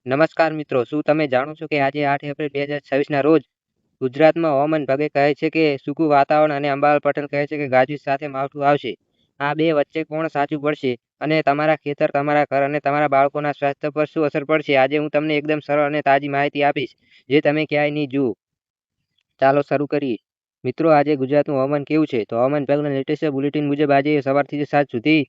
નમસ્કાર મિત્રો, શું તમે જાણો છો કે આજે 8 એપ્રિલ 2026ના રોજ ગુજરાતમાં હવામાન વિભાગે કહે છે કે સૂકું વાતાવરણ અને અંબાલાલ પટેલ કહે છે કે ગાજવીજ સાથે માવઠું આવશે. આ બે વચ્ચે કોણ સાચું પડશે અને તમારા ખેતર, તમારા ઘર અને તમારા બાળકોના સ્વાસ્થ્ય પર શું અસર પડશે? આજે હું તમને એકદમ સરળ અને તાજી માહિતી આપીશ, જે તમે ક્યાંય નહીં જુઓ. ચાલો શરૂ કરીએ. મિત્રો, આજે ગુજરાતનું હવામાન કેવું છે? તો હવામાન વિભાગના લેટેસ્ટ બુલેટિન મુજબ આજે સવારથી સાંજ સુધી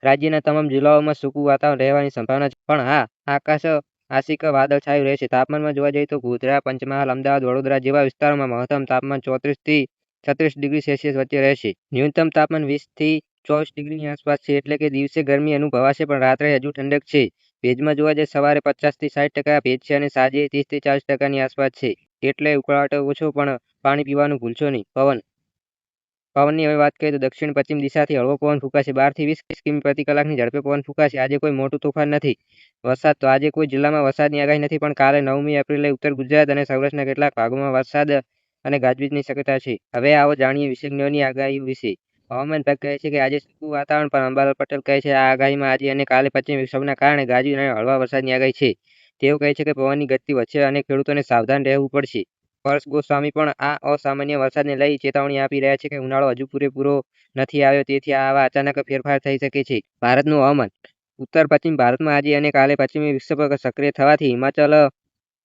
રાજ્યના તમામ જિલ્લાઓમાં સૂકું વાતાવરણ રહેવાની સંભાવના છે. પણ હા, આકાશ આંશિક વાદળછાયું રહેશે. તાપમાનમાં જોવા જઈએ તો ગોધરા, પંચમહાલ, અમદાવાદ, વડોદરા જેવા વિસ્તારોમાં મહત્તમ તાપમાન 34 થી 36 ડિગ્રી સેલ્સિયસ વચ્ચે રહેશે. ન્યૂનતમ તાપમાન 20 થી 24 ડિગ્રીની આસપાસ છે. એટલે કે દિવસે ગરમી અનુભવાશે પણ રાત્રે હજુ ઠંડક છે. ભેજમાં જોવા જઈએ સવારે 50 થી 60% ભેજ છે અને સાંજે 30 થી 40%ની આસપાસ છે. એટલે ઉકળાટ ઓછો, પણ પાણી પીવાનું ભૂલશો નહીં. પવનની હવે વાત કરીએ તો દક્ષિણ પશ્ચિમ દિશાથી હળવો પવન ફૂંકાશે. 12 થી 20 કિમી પ્રતિ કલાકની ઝડપે પવન ફૂંકાશે. આજે કોઈ મોટું તોફાન નથી. વરસાદ તો આજે કોઈ જિલ્લામાં વરસાદની આગાહી નથી, પણ કાલે 9મી એપ્રિલે ઉત્તર ગુજરાત અને સૌરાષ્ટ્રના કેટલાક ભાગોમાં વરસાદ અને ગાજવીજની શક્યતા છે. હવે આવો જાણીએ વિશેષજ્ઞોની આગાહીઓ વિશે. હવામાન વિભાગ કહે છે કે આજે સૂકું વાતાવરણ, પણ અંબાલાલ પટેલ કહે છે આ આગાહીમાં આજે અને કાલે પશ્ચિમ વિક્ષોભના કારણે ગાજવીજ અને હળવા વરસાદની આગાહી છે. તેઓ કહે છે કે પવનની ગતિ વધશે અને ખેડૂતોને સાવધાન રહેવું પડશે. હર્ષ ગોસ્વામી પણ આ અસામાન્ય વરસાદને લઈ ચેતવણી આપી રહ્યા છે કે ઉનાળો હજુ પૂરેપૂરો નથી આવ્યો, તેથી આવા અચાનક ફેરફાર થઈ શકે છે. ભારતનું હવામાન. ઉત્તર પશ્ચિમ ભારતમાં આજે અને કાલે પશ્ચિમી વિક્ષોભ સક્રિય થવાથી હિમાચલ,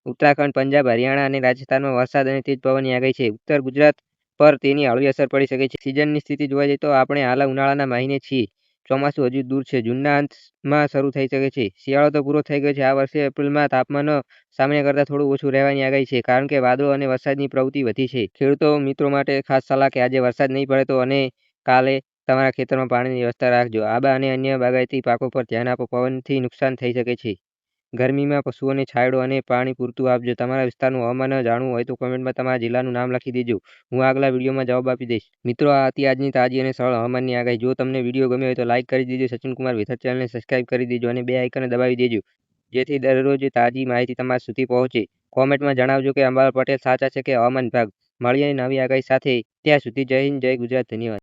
ઉત્તરાખંડ, પંજાબ, હરિયાણા અને રાજસ્થાનમાં વરસાદ અને તેજ પવનની આગાહી છે. ઉત્તર ગુજરાત પર તેની હળવી અસર પડી શકે છે. સિઝનની સ્થિતિ જોવા જઈએ તો આપણે હાલ ઉનાળાના મહિને છીએ. ચોમાસું હજુ દૂર છે. જૂનના અંતમાં શરૂ થઈ શકે છે. શિયાળો તો પૂરો થઈ ગયો છે. આ વર્ષે એપ્રિલમાં તાપમાન સામાન્ય કરતાં થોડું ઓછું રહેવાની આગાહી છે, કારણ કે વાદળો અને વરસાદની પ્રવૃત્તિ વધી છે. ખેડૂતો મિત્રો માટે ખાસ સલાહ કે આજે વરસાદ નહીં પડે તો અને કાલે તમારા ખેતરમાં પાણીની વ્યવસ્થા રાખજો. આંબા અને અન્ય બાગાયતી પાકો પર ધ્યાન આપો. પવનથી નુકસાન થઈ શકે છે. ગરમીમાં પશુઓને છાંયડો અને પાણી પૂરતું આપજો. તમારા વિસ્તારનું હવામાન જાણવું હોય તો કોમેન્ટમાં તમારા જિલ્લાનું નામ લખી દેજો. હું આગલા વિડીયોમાં જવાબ આપી દઈશ. મિત્રો, આ હતી આજની તાજી અને સરળ હવામાનની આગાહી. જો તમને વિડીયો ગમ્યો હોય તો લાઇક કરી દેજો. સચિન કુમાર વિથર ચેનલને સબસ્ક્રાઇબ કરી દેજો અને બે આઇકન દબાવી દેજો, જેથી દરરોજ તાજી માહિતી તમારા સુધી પહોંચે. કોમેન્ટમાં જણાવજો કે અંબાલાલ પટેલ સાચા છે કે હવામાન વિભાગ. મળીએ નવી આગાહી સાથે. ત્યાં સુધી જય હિન્દ, જય ગુજરાત. ધન્યવાદ.